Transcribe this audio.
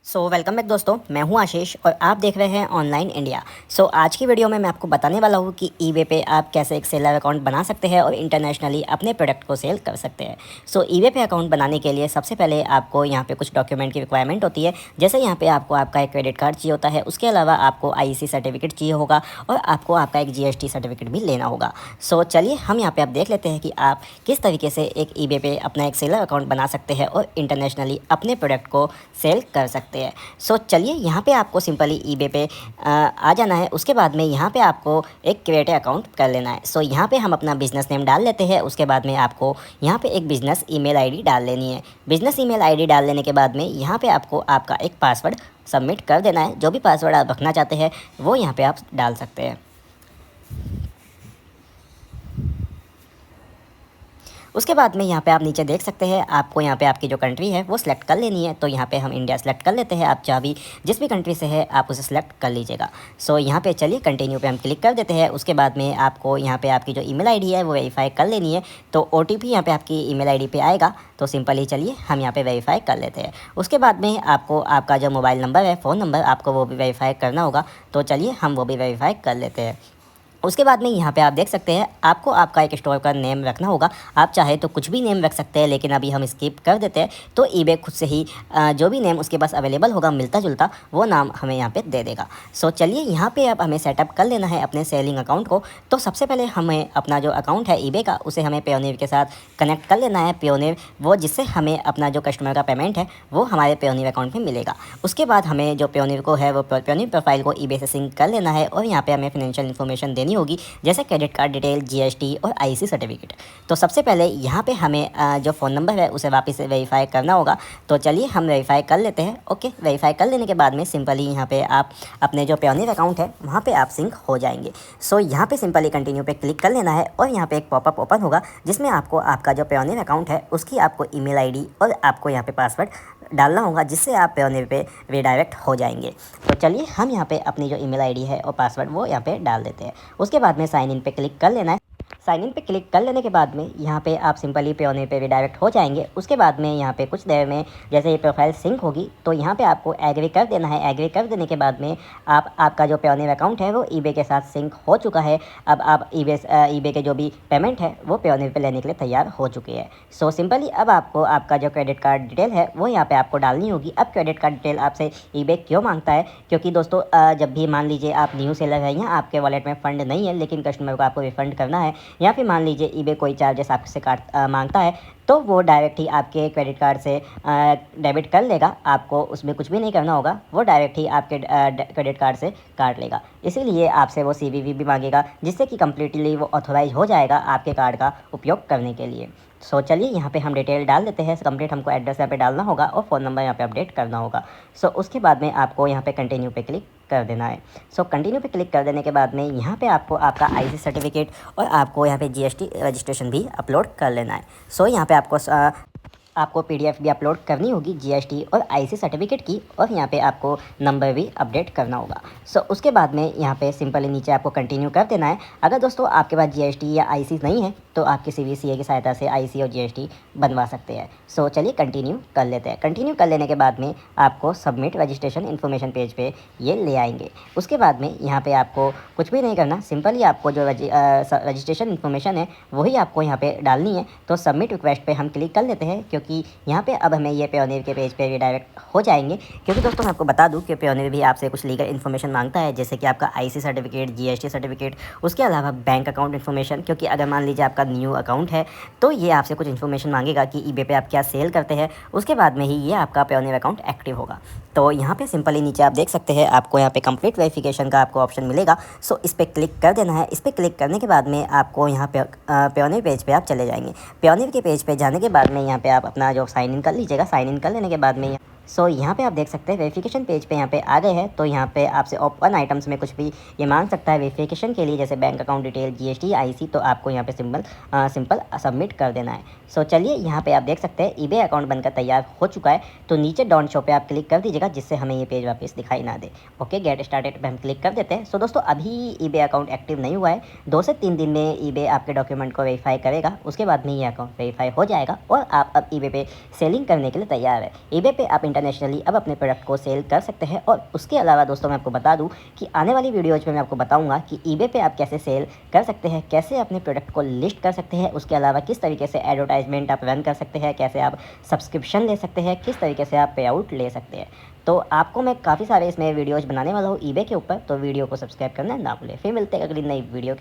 Welcome back दोस्तों, मैं हूं आशीष और आप देख रहे हैं ऑनलाइन इंडिया। आज की वीडियो में मैं आपको बताने वाला हूं कि ईबे पे आप कैसे एक सेलर अकाउंट बना सकते हैं और इंटरनेशनली अपने प्रोडक्ट को सेल कर सकते हैं। ईबे पे अकाउंट बनाने के लिए सबसे पहले आपको यहां पे कुछ डॉक्यूमेंट की रिक्वायरमेंट होती है। जैसे यहाँ पे आपको आपका एक क्रेडिट कार्ड चाहिए होता है, उसके अलावा आपको IC सर्टिफिकेट चाहिए होगा और आपको आपका एक GST सर्टिफिकेट भी लेना होगा। चलिए हम यहाँ पे आप देख लेते हैं कि आप किस तरीके से एक ईबे पे अपना एक सेलर अकाउंट बना सकते हैं और इंटरनेशनली अपने प्रोडक्ट को सेल कर सकते हैं। चलिए यहाँ पे आपको सिंपली ईबे पे आ जाना है। उसके बाद में यहाँ पे आपको एक क्रिएट अकाउंट कर लेना है। यहाँ पे हम अपना बिजनेस नेम डाल लेते हैं। उसके बाद में आपको यहाँ पे एक बिजनेस ईमेल आईडी डाल लेनी है। बिजनेस ईमेल आईडी डाल लेने के बाद में यहाँ पे आपको आपका एक पासवर्ड सबमिट कर देना है। जो भी पासवर्ड आप रखना चाहते हैं वो यहाँ पे आप डाल सकते हैं। उसके बाद में यहाँ पे आप नीचे देख सकते हैं, आपको यहाँ पे आपकी जो कंट्री है वो सिलेक्ट कर लेनी है। यहाँ पे हम इंडिया सेलेक्ट कर लेते हैं। आप चाहे भी जिस भी कंट्री से है आप उसे सिलेक्ट कर लीजिएगा। यहाँ पे चलिए कंटिन्यू पे हम क्लिक कर देते हैं। उसके बाद में आपको यहाँ पे आपकी जो ईमेल आईडी है वो वेरीफाई कर लेनी है। OTP यहाँ पे आपकी ईमेल आईडी पे आएगा। सिंपली चलिए हम यहाँ पे वेरीफाई कर लेते हैं। उसके बाद में आपको आपका जो मोबाइल नंबर है, फ़ोन नंबर, आपको वो भी वेरीफाई करना होगा। चलिए हम वो भी वेरीफाई कर लेते हैं। उसके बाद में यहाँ पे आप देख सकते हैं, आपको आपका एक स्टोर का नेम रखना होगा। आप चाहे तो कुछ भी नेम रख सकते हैं, लेकिन अभी हम स्किप कर देते हैं। ईबे खुद से ही जो भी नेम उसके पास अवेलेबल होगा मिलता जुलता, वो नाम हमें यहाँ पे दे देगा। चलिए यहाँ पे अब हमें सेटअप कर लेना है अपने सेलिंग अकाउंट को। सबसे पहले हमें अपना जो अकाउंट है ईबे का, उसे हमें पेयोनियर के साथ कनेक्ट कर लेना है। पेयोनियर वो जिससे हमें अपना जो कस्टमर का पेमेंट है वो हमारे पेयोनियर अकाउंट में मिलेगा। उसके बाद हमें जो पेयोनियर को है वो पेयोनियर प्रोफाइल को ईबे से सिंक कर लेना है और यहाँ पे हमें फाइनेंशियल इन्फॉर्मेशन देनी होगी, जैसे क्रेडिट कार्ड डिटेल, GST और IC सर्टिफिकेट। सबसे पहले यहाँ पे हमें जो फ़ोन नंबर है उसे वापस से वेरीफाई करना होगा। चलिए हम वेरीफाई कर लेते हैं। ओके, वेरीफाई कर लेने के बाद में सिंपली यहाँ पे आप अपने जो पेयोनियर अकाउंट है वहाँ पे आप सिंक हो जाएंगे। यहाँ पे सिंपली कंटिन्यू पे क्लिक कर लेना है और यहाँ पे एक पॉपअप ओपन होगा, जिसमें आपको आपका जो पेयोनियर अकाउंट है उसकी आपको ईमेल आईडी और आपको यहाँ पे पासवर्ड डालना होगा, जिससे आप पेयोनियर पे रिडायरेक्ट हो जाएंगे। चलिए हम यहाँ पे अपनी जो ईमेल आईडी है और पासवर्ड वो यहाँ पे डाल देते हैं। उसके बाद में साइन इन पे क्लिक कर लेना है। साइन इन पे क्लिक कर लेने के बाद में यहाँ पे आप सिंपली पेयोनियर पे रिडायरेक्ट हो जाएंगे। उसके बाद में यहाँ पे कुछ देर में जैसे ये प्रोफाइल सिंक होगी यहाँ पे आपको एग्री कर देना है। एग्री कर देने के बाद में आपका जो पेयोनियर अकाउंट है वो ईबे के साथ सिंक हो चुका है। अब आप ईबे के जो भी पेमेंट है वो पेयोनियर पे लेने के लिए तैयार हो चुकी है। सिंपली अब आपको आपका जो क्रेडिट कार्ड डिटेल है वो यहाँ पे आपको डालनी होगी। अब क्रेडिट कार्ड डिटेल आपसे ईबे क्यों मांगता है, क्योंकि दोस्तों जब भी मान लीजिए आप न्यू सेलर है, यहाँ आपके वॉलेट में फ़ंड नहीं है लेकिन कस्टमर को आपको रिफंड करना है, या फिर मान लीजिए ईबे कोई चार्जेस आपसे मांगता है, तो वो डायरेक्ट ही आपके क्रेडिट कार्ड से डेबिट कर लेगा। आपको उसमें कुछ भी नहीं करना होगा, वो डायरेक्ट ही आपके क्रेडिट कार्ड से काट लेगा। इसीलिए आपसे वो CVV भी मांगेगा, जिससे कि कम्प्लीटली वो ऑथोराइज हो जाएगा आपके कार्ड का उपयोग करने के लिए। चलिए यहाँ पे हम डिटेल डाल देते हैं। कंप्लीट हमको एड्रेस यहाँ पे डालना होगा और फ़ोन नंबर यहाँ पे अपडेट करना होगा। उसके बाद में आपको यहाँ पे कंटिन्यू पे क्लिक कर देना है। कंटिन्यू पे क्लिक कर देने के बाद में यहाँ पे आपको आपका IC सर्टिफिकेट और आपको यहाँ पे GST रजिस्ट्रेशन भी अपलोड कर लेना है। यहाँ पे आपको PDF भी अपलोड करनी होगी GST और IC सर्टिफिकेट की, और यहाँ पे आपको नंबर भी अपडेट करना होगा। उसके बाद में यहाँ पे सिंपली नीचे आपको कंटिन्यू कर देना है। अगर दोस्तों आपके पास GST या IC नहीं है तो आप किसी भी CA की सहायता से IC और GST बनवा सकते हैं। चलिए कंटिन्यू कर लेते हैं। कंटिन्यू कर लेने के बाद में आपको सबमिट रजिस्ट्रेशन इन्फॉर्मेशन पेज पे ये ले आएंगे। उसके बाद में यहाँ पे आपको कुछ भी नहीं करना, सिंपली आपको जो रजिस्ट्रेशन इन्फॉर्मेशन है वही आपको यहाँ पे डालनी है। सबमिट रिक्वेस्ट पे हम क्लिक कर लेते हैं, क्योंकि यहाँ पे अब हमें ये पेयोनियर के पेज पे रिडायरेक्ट हो जाएंगे। क्योंकि दोस्तों मैं आपको बता दूँ कि पेयोनियर भी आपसे कुछ लीगल इन्फॉर्मेशन मांगता है, जैसे कि आपका IC सर्टिफिकेट, GST सर्टिफिकेट, उसके अलावा बैंक अकाउंट इन्फॉर्मेशन। क्योंकि अगर मान लीजिए आपका न्यू अकाउंट है तो ये आपसे कुछ इन्फॉर्मेशन मांगेगा कि ईबे पे आप क्या सेल करते हैं। उसके बाद में ही ये आपका पेयोनियर अकाउंट एक्टिव होगा। यहाँ पे सिंपली नीचे आप देख सकते हैं, आपको यहाँ पे कंप्लीट वेरिफिकेशन का आपको ऑप्शन मिलेगा। इस पर क्लिक कर देना है। इस पर क्लिक करने के बाद में आपको यहाँ पे पेयोनियर पेज पे आप चले जाएंगे। पेयोनियर के पेज पे जाने के बाद में यहाँ पे आप अपना जो साइन इन कर लीजिएगा। साइन इन कर लेने के बाद में यहाँ पे आप देख सकते हैं वेरिफिकेशन पेज पे यहाँ पे आ गए हैं। यहाँ पे आपसे ओपन आइटम्स में कुछ भी ये मांग सकता है वेरिफिकेशन के लिए, जैसे bank account detail, GST, IC। तो आपको यहाँ पे सिंपल सबमिट कर देना है। चलिए यहाँ पे आप देख सकते हैं ईबे अकाउंट बनकर तैयार हो चुका है। नीचे डोंट शो पे आप क्लिक कर दीजिएगा, जिससे हमें ये पेज वापस दिखाई ना दे। ओके, गेट स्टार्टेड पे हम क्लिक कर देते हैं। दोस्तों अभी ईबे अकाउंट एक्टिव नहीं हुआ है। 2 से 3 दिन में ईबे आपके डॉक्यूमेंट को वेरीफाई करेगा। उसके बाद में ये अकाउंट वेरीफाई हो जाएगा और आप अब ईबे पे सेलिंग करने के लिए तैयार है। ईबे पे आप इंटरनेशनली अब अपने प्रोडक्ट को सेल कर सकते हैं। और उसके अलावा दोस्तों मैं आपको बता दूं कि आने वाली वीडियोज़ में मैं आपको बताऊंगा कि ईबे पे आप कैसे सेल कर सकते हैं, कैसे अपने प्रोडक्ट को लिस्ट कर सकते हैं, उसके अलावा किस तरीके से एडवर्टाइजमेंट आप रन कर सकते हैं, कैसे आप सब्सक्रिप्शन ले सकते हैं, किस तरीके से आप पे आउट ले सकते हैं। तो आपको मैं काफ़ी सारे इसमें वीडियोज़ बनाने वाला हूँ ईबे के ऊपर, तो वीडियो को सब्सक्राइब करना ना भूलें। फिर मिलते हैं अगली नई वीडियो के